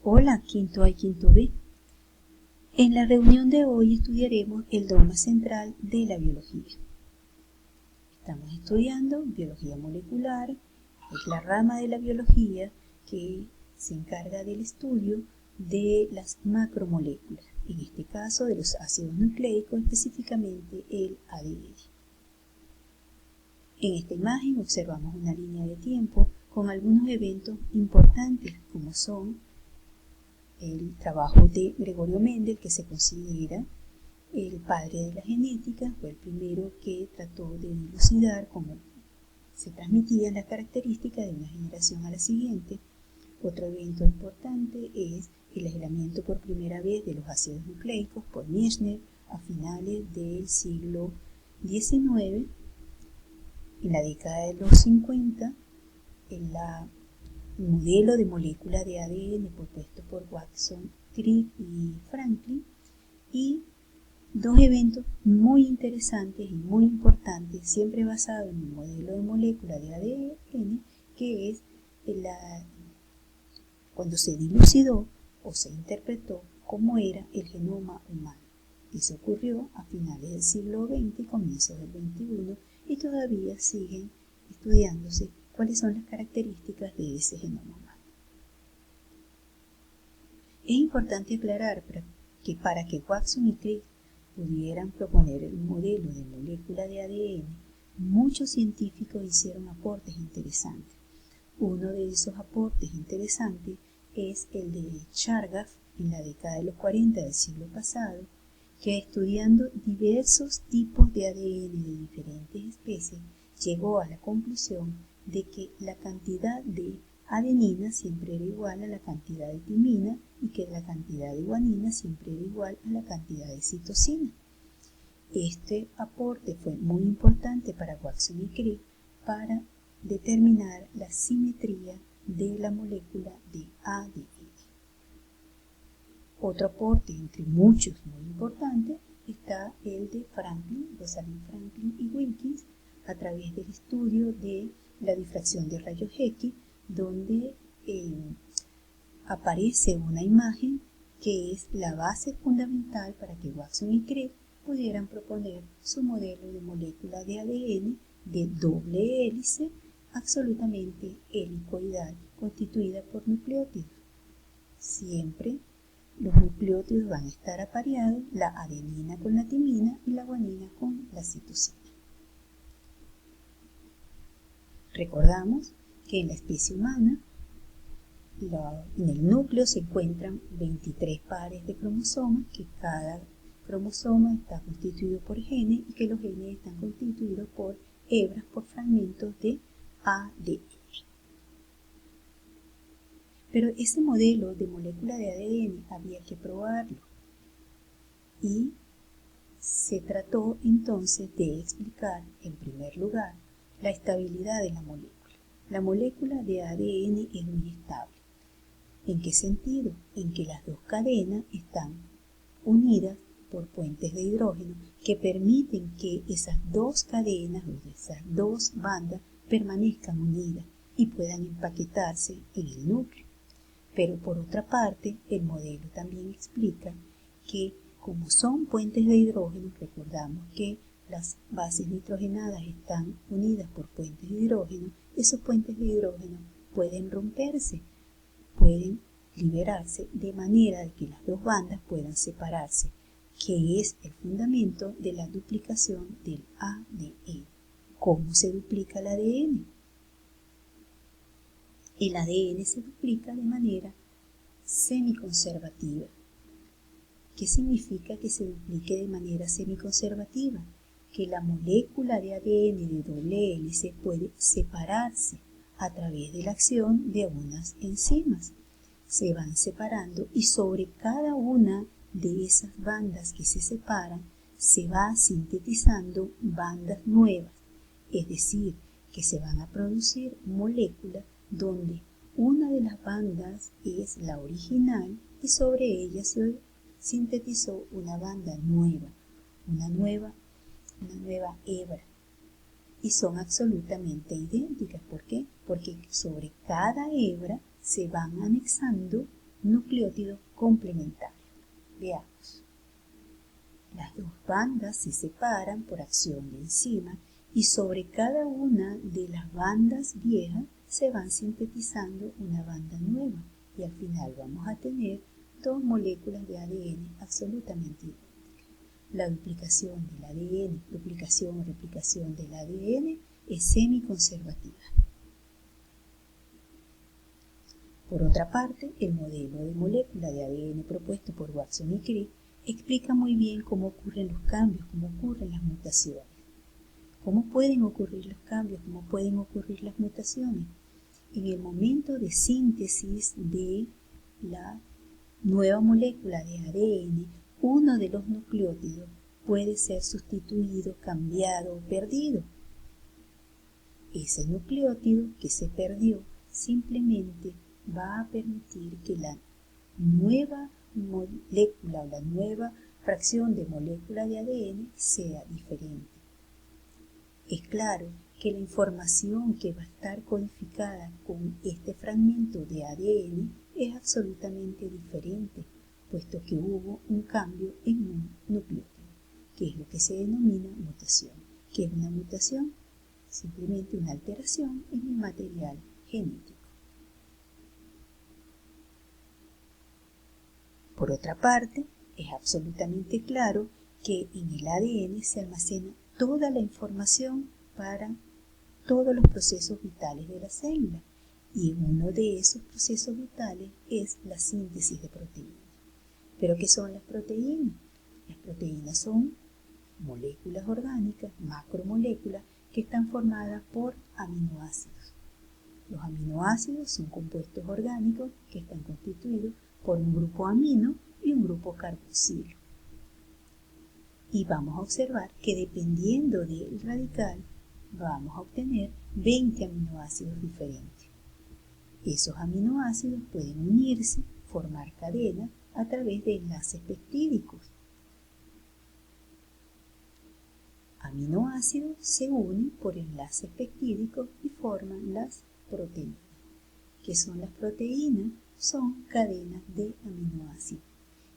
Hola, quinto A y quinto B. En la reunión de hoy estudiaremos el dogma central de la biología. Estamos estudiando biología molecular, es la rama de la biología que se encarga del estudio de las macromoléculas, en este caso de los ácidos nucleicos, específicamente el ADN. En esta imagen observamos una línea de tiempo con algunos eventos importantes como son el trabajo de Gregorio Mendel, que se considera el padre de la genética, fue el primero que trató de dilucidar cómo se transmitían las características de una generación a la siguiente. Otro evento importante es el aislamiento por primera vez de los ácidos nucleicos por Michener a finales del siglo XIX. En la década de los 50, el modelo de molécula de ADN propuesto por Watson, Crick y Franklin, y dos eventos muy interesantes y muy importantes, siempre basados en el modelo de molécula de ADN, que es cuando se dilucidó o se interpretó cómo era el genoma humano. Eso ocurrió a finales del siglo XX y comienzos del XXI, y todavía siguen estudiándose cuáles son las características de ese genoma humano. Es importante aclarar que para que Watson y Crick pudieran proponer el modelo de molécula de ADN, muchos científicos hicieron aportes interesantes. Uno de esos aportes interesantes es el de Chargaff en la década de los 40 del siglo pasado, que estudiando diversos tipos de ADN de diferentes especies, llegó a la conclusión de que la cantidad de adenina siempre era igual a la cantidad de timina y que la cantidad de guanina siempre era igual a la cantidad de citosina. Este aporte fue muy importante para Watson y Crick para determinar la simetría de la molécula de ADN. Otro aporte, entre muchos muy importantes, está el de Rosalind Franklin y Wilkins, a través del estudio de la difracción de rayos X, donde aparece una imagen que es la base fundamental para que Watson y Crick pudieran proponer su modelo de molécula de ADN de doble hélice absolutamente helicoidal, constituida por nucleótidos. Siempre los nucleótidos van a estar apareados, la adenina con la timina y la guanina con la citosina. Recordamos que en la especie humana, en el núcleo se encuentran 23 pares de cromosomas, que cada cromosoma está constituido por genes y que los genes están constituidos por hebras, por fragmentos de ADN. Pero ese modelo de molécula de ADN había que probarlo y se trató entonces de explicar, en primer lugar, la estabilidad de la molécula. La molécula de ADN es muy estable. ¿En qué sentido? En que las dos cadenas están unidas por puentes de hidrógeno que permiten que esas dos cadenas o esas dos bandas permanezcan unidas y puedan empaquetarse en el núcleo. Pero por otra parte, el modelo también explica que como son puentes de hidrógeno, recordamos que las bases nitrogenadas están unidas por puentes de hidrógeno, esos puentes de hidrógeno pueden romperse, pueden liberarse de manera que las dos bandas puedan separarse, que es el fundamento de la duplicación del ADN. ¿Cómo se duplica el ADN? El ADN se duplica de manera semiconservativa. ¿Qué significa que se duplique de manera semiconservativa? Que la molécula de ADN de doble hélice puede separarse a través de la acción de unas enzimas. Se van separando y sobre cada una de esas bandas que se separan se va sintetizando bandas nuevas, es decir, que se van a producir moléculas donde una de las bandas es la original y sobre ella se sintetizó una banda nueva, una nueva hebra. Y son absolutamente idénticas. ¿Por qué? Porque sobre cada hebra se van anexando nucleótido complementario. Veamos. Las dos bandas se separan por acción de enzima y sobre cada una de las bandas viejas se van sintetizando una banda nueva y al final vamos a tener dos moléculas de ADN absolutamente idénticas. La duplicación del ADN, duplicación o replicación del ADN es semiconservativa. Por otra parte, el modelo de molécula de ADN propuesto por Watson y Crick explica muy bien cómo ocurren los cambios, cómo ocurren las mutaciones. ¿Cómo pueden ocurrir los cambios? ¿Cómo pueden ocurrir las mutaciones? En el momento de síntesis de la nueva molécula de ADN, uno de los nucleótidos puede ser sustituido, cambiado o perdido. Ese nucleótido que se perdió simplemente va a permitir que la nueva molécula o la nueva fracción de molécula de ADN sea diferente. Es claro que la información que va a estar codificada con este fragmento de ADN es absolutamente diferente, puesto que hubo un cambio en un nucleótido, que es lo que se denomina mutación. ¿Qué es una mutación? Simplemente una alteración en el material genético. Por otra parte, es absolutamente claro que en el ADN se almacena toda la información para todos los procesos vitales de la célula, y uno de esos procesos vitales es la síntesis de proteínas. ¿Pero qué son las proteínas? Las proteínas son moléculas orgánicas, macromoléculas, que están formadas por aminoácidos. Los aminoácidos son compuestos orgánicos que están constituidos por un grupo amino y un grupo carboxilo. Y vamos a observar que dependiendo del radical vamos a obtener 20 aminoácidos diferentes. Esos aminoácidos pueden unirse, formar cadenas a través de enlaces peptídicos. Aminoácidos se unen por enlaces peptídicos y forman las proteínas. ¿Qué son las proteínas? Son cadenas de aminoácidos.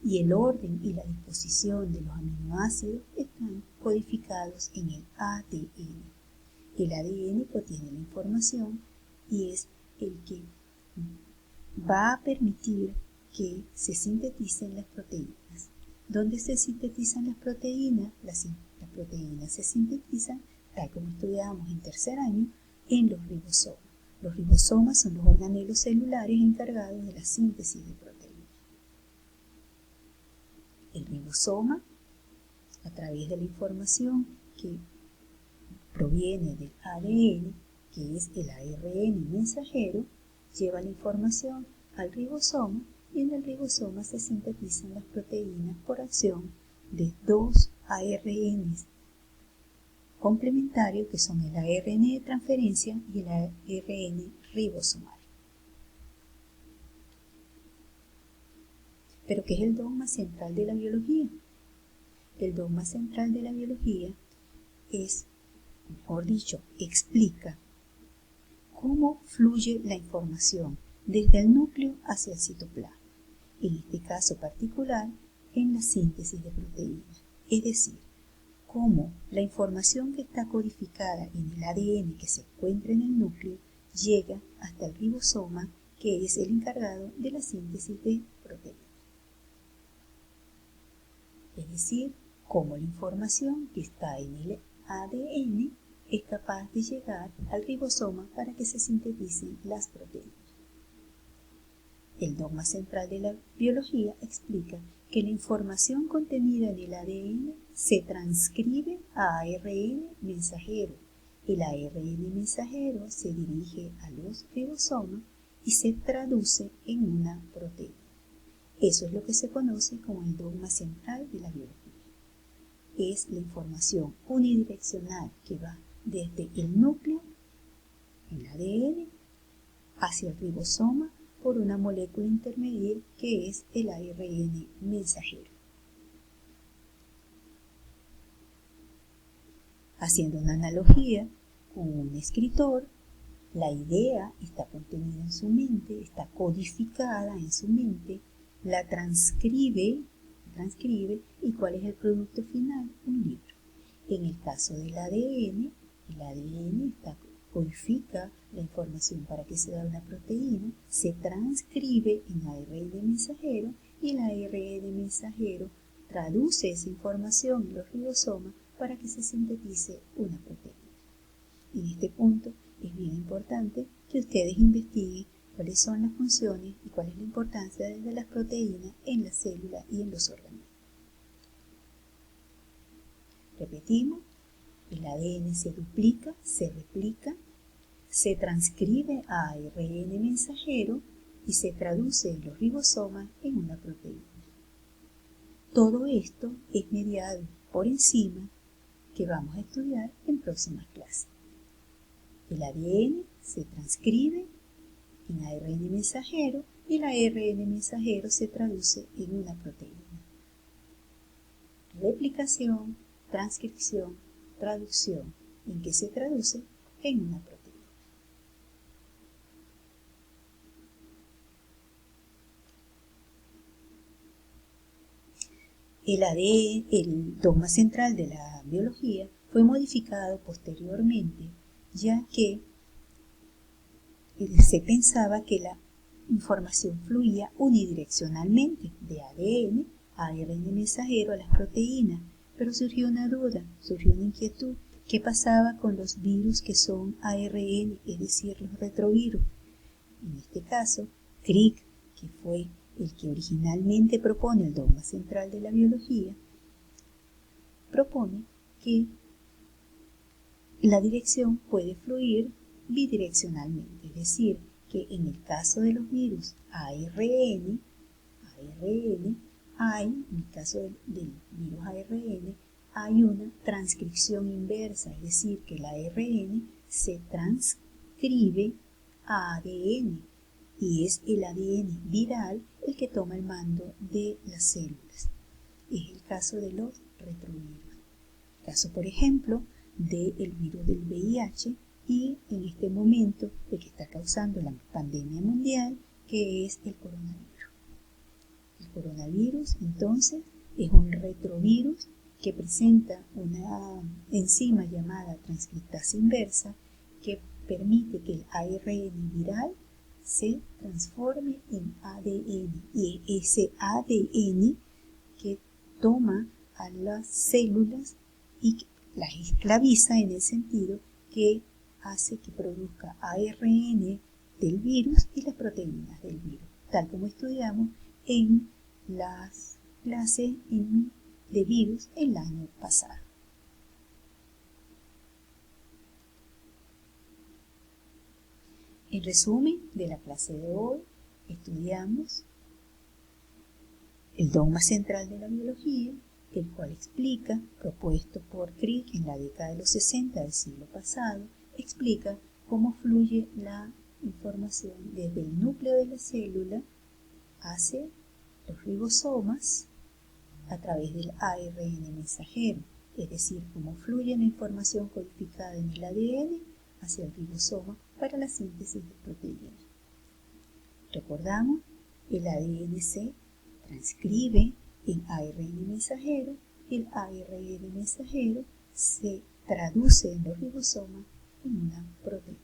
Y el orden y la disposición de los aminoácidos están codificados en el ADN. El ADN contiene la información y es el que va a permitir que se sinteticen las proteínas. ¿Dónde se sintetizan las proteínas? Las proteínas se sintetizan, tal como estudiábamos en tercer año, en los ribosomas. Los ribosomas son los organelos celulares encargados de la síntesis de proteínas. El ribosoma, a través de la información que proviene del ADN, que es el ARN mensajero, lleva la información al ribosoma y en el ribosoma se sintetizan las proteínas por acción de dos ARNs complementarios, que son el ARN de transferencia y el ARN ribosomal. ¿Pero qué es el dogma central de la biología? El dogma central de la biología es, mejor dicho, explica cómo fluye la información desde el núcleo hacia el citoplasma, en este caso particular en la síntesis de proteínas, es decir, cómo la información que está codificada en el ADN que se encuentra en el núcleo llega hasta el ribosoma, que es el encargado de la síntesis de proteínas. Es decir, cómo la información que está en el ADN es capaz de llegar al ribosoma para que se sinteticen las proteínas. El dogma central de la biología explica que la información contenida en el ADN se transcribe a ARN mensajero. El ARN mensajero se dirige a los ribosomas y se traduce en una proteína. Eso es lo que se conoce como el dogma central de la biología. Es la información unidireccional que va desde el núcleo, el ADN, hacia el ribosoma por una molécula intermedia que es el ARN mensajero. Haciendo una analogía con un escritor, La idea está contenida en su mente, está codificada en su mente, la transcribe, y ¿cuál es el producto final? Un libro. En el caso del ADN, el ADN codifica la información para que se da una proteína, se transcribe en ARN mensajero y el ARN mensajero traduce esa información en los ribosomas para que se sintetice una proteína. En este punto es bien importante que ustedes investiguen cuáles son las funciones y cuál es la importancia de las proteínas en la célula y en los organismos. Repetimos, el ADN se duplica, se replica, se transcribe a ARN mensajero y se traduce en los ribosomas en una proteína. Todo esto es mediado por enzimas que vamos a estudiar en próximas clases. El ADN se transcribe en ARN mensajero y el ARN mensajero se traduce en una proteína. Replicación, transcripción, traducción, ¿en qué se traduce? En una proteína. El ADN, el dogma central de la biología, fue modificado posteriormente, ya que se pensaba que la información fluía unidireccionalmente de ADN a ARN mensajero a las proteínas, pero surgió una duda, surgió una inquietud. ¿Qué pasaba con los virus que son ARN, es decir, los retrovirus? En este caso, Crick, que fue el que originalmente propone el dogma central de la biología, propone que la dirección puede fluir bidireccionalmente, es decir, que en el caso de los virus ARN, en el caso del virus ARN, hay una transcripción inversa, es decir, que el ARN se transcribe a ADN y es el ADN viral el que toma el mando de las células. Es el caso de los retrovirus. Caso, por ejemplo, del virus del VIH y en este momento el que está causando la pandemia mundial, que es el coronavirus. El coronavirus, entonces, es un retrovirus que presenta una enzima llamada transcriptasa inversa que permite que el ARN viral se transforme en ADN y ese ADN que toma a las células y las esclaviza en el sentido que hace que produzca ARN del virus y las proteínas del virus, tal como estudiamos en las clases de virus el año pasado. En resumen de la clase de hoy, estudiamos el dogma central de la biología, el cual explica, propuesto por Crick en la década de los 60 del siglo pasado, explica cómo fluye la información desde el núcleo de la célula hacia los ribosomas a través del ARN mensajero, es decir, cómo fluye la información codificada en el ADN hacia el ribosoma para la síntesis de proteínas. Recordamos, el ADN se transcribe en ARN mensajero y el ARN mensajero se traduce en los ribosomas en una proteína.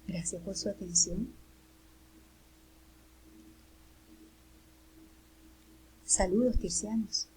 Gracias por su atención. Saludos, tirsianos.